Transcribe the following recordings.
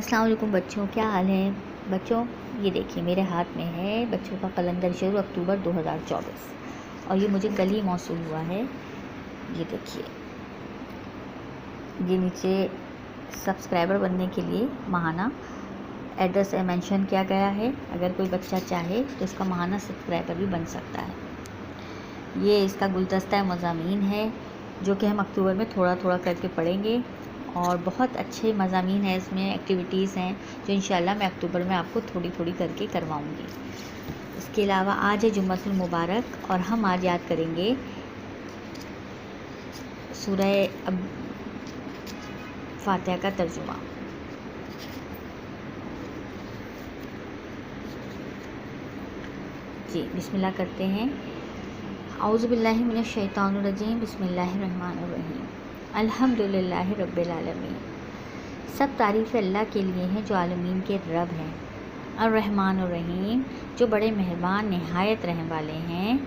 अस्सलाम वालेकुम बच्चों, क्या हाल है बच्चों। ये देखिए मेरे हाथ में है बच्चों का कैलेंडर शुरू अक्टूबर 2024 और ये मुझे कल ही मौसूल हुआ है। ये देखिए, ये नीचे सब्सक्राइबर बनने के लिए माहाना एड्रेस मेंशन किया गया है। अगर कोई बच्चा चाहे तो इसका माहाना सब्सक्राइबर भी बन सकता है। ये इसका गुलदस्ता मज़ामीन है जो कि हम अक्टूबर में थोड़ा थोड़ा करके पढ़ेंगे और बहुत अच्छे मज़ामीन हैं, इसमें एक्टिविटीज़ हैं जो इंशाल्लाह मैं अक्टूबर में आपको थोड़ी थोड़ी करके करवाऊँगी। इसके अलावा आज है जुम्मतुल मुबारक और हम आज याद करेंगे सूरह अब फातिहा का तर्जुमा। जी बिस्मिल्लाह करते हैं। औज़ु बिल्लाहि मिनश शैतानिर रजीम, बिस्मिल्लाहिर रहमानिर रहीम, अल्हम्दुलिल्लाहि रब्बिल आलमीन। सब तारीफ़ अल्लाह के लिए हैं जो आलमीन के रब हैं। अर्रहमानिर रहीम, जो बड़े मेहरबान नहायत रहम वाले हैं।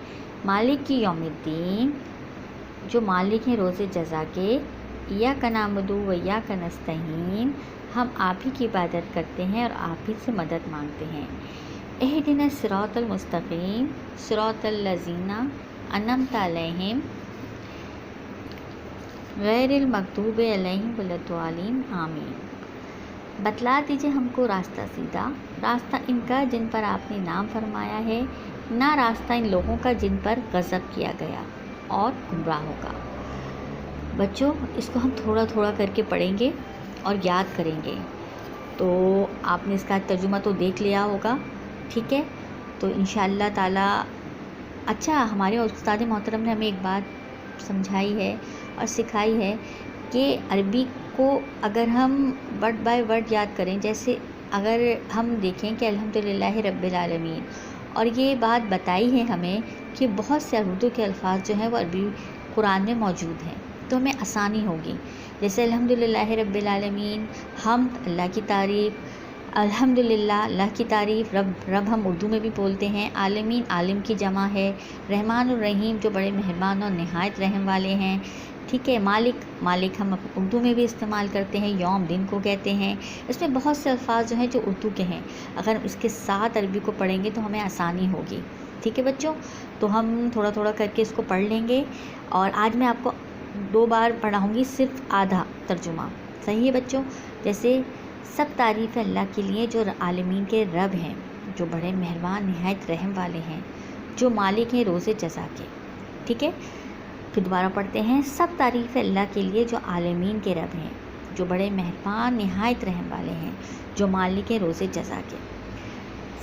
मालिक की यौमिद्दीन, जो मालिक हैं रोज़े जज़ा के। इय्याका नअबुदु व इय्याका नस्तईन, हम आप ही की इबादत करते हैं और आप ही से मदद मांगते हैं। इहदिना सिरातल मुस्तक़ीम, सिरातल लज़ीना अनअमता अलैहिम गैरिल मग़दूबि अलैहिम वलद्दालिन, आमीन। बतला दीजिए हमको रास्ता सीधा, रास्ता इनका जिन पर आपने नाम फरमाया है, ना रास्ता इन लोगों का जिन पर गज़ब किया गया और गुमराहों का। बच्चों, इसको हम थोड़ा थोड़ा करके पढ़ेंगे और याद करेंगे। तो आपने इसका तर्जुमा तो देख लिया होगा, ठीक है। तो इंशाअल्लाह ताला अच्छा, हमारे उस्ताद मोहतरम ने हमें एक बात समझाई है और सिखाई है कि अरबी को अगर हम वर्ड बाय वर्ड याद करें, जैसे अगर हम देखें कि अल्हम्दुलिल्लाहि रब्बिल आलमीन, और ये बात बताई है हमें कि बहुत से उर्दू के अल्फाज जो हैं वो अरबी कुरान में मौजूद हैं, तो हमें आसानी होगी। जैसे अल्हम्दुलिल्लाहि रब्बिल आलमीन, हम्द अल्लाह की तारीफ़, अल्हम्दुलिल्लाह अल्लाह की तारीफ़, रब हम उर्दू में भी बोलते हैं। आलमीन आलिम की जमा है। रहमानुर रहीम, जो बड़े मेहरबान और नहायत रहम वाले हैं, ठीक है। मालिक हम उर्दू में भी इस्तेमाल करते हैं, यौम दिन को कहते हैं। इसमें बहुत से अल्फाज जो हैं जो उर्दू के हैं, अगर हम इसके साथ अरबी को पढ़ेंगे तो हमें आसानी होगी, ठीक है बच्चों। तो हम थोड़ा थोड़ा करके इसको पढ़ लेंगे और आज मैं आपको 2 बार पढ़ाऊँगी, सिर्फ आधा तर्जुमा, सही है बच्चों। जैसे सब तारीफ़ अल्लाह के लिए जो आलमीन के रब हैं, जो बड़े मेहरबान नहायत रहम वाले हैं, जो मालिक हैं रोज़े जज़ा के, ठीक है। फिर दोबारा पढ़ते हैं। सब तारीफ़ अल्लाह के लिए जो आलमीन के रब हैं, जो बड़े मेहरबान नहायत रहम वाले हैं, जो मालिक हैं रोज़े जज़ा के।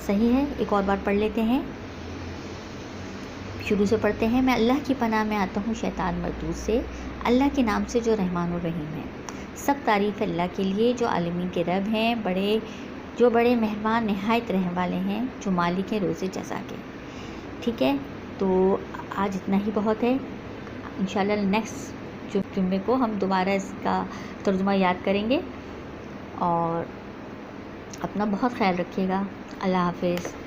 सही है, एक और बार पढ़ लेते हैं, शुरू से पढ़ते हैं। मैं अल्लाह की पनाह में आता हूँ शैतान मरदूद से, अल्लाह के नाम से जो रहमानुर रहीम है। सब तारीफ़ अल्लाह के लिए जो आलमीन के रब हैं, जो बड़े मेहरबान नहायत रहम वाले हैं, जो मालिक हैं रोज़े जज़ा के, ठीक है। तो आज इतना ही बहुत है। इंशाल्लाह नेक्स्ट जुम्मे को हम दोबारा इसका तर्जुमा याद करेंगे और अपना बहुत ख्याल रखिएगा। अल्लाह हाफ़िज़।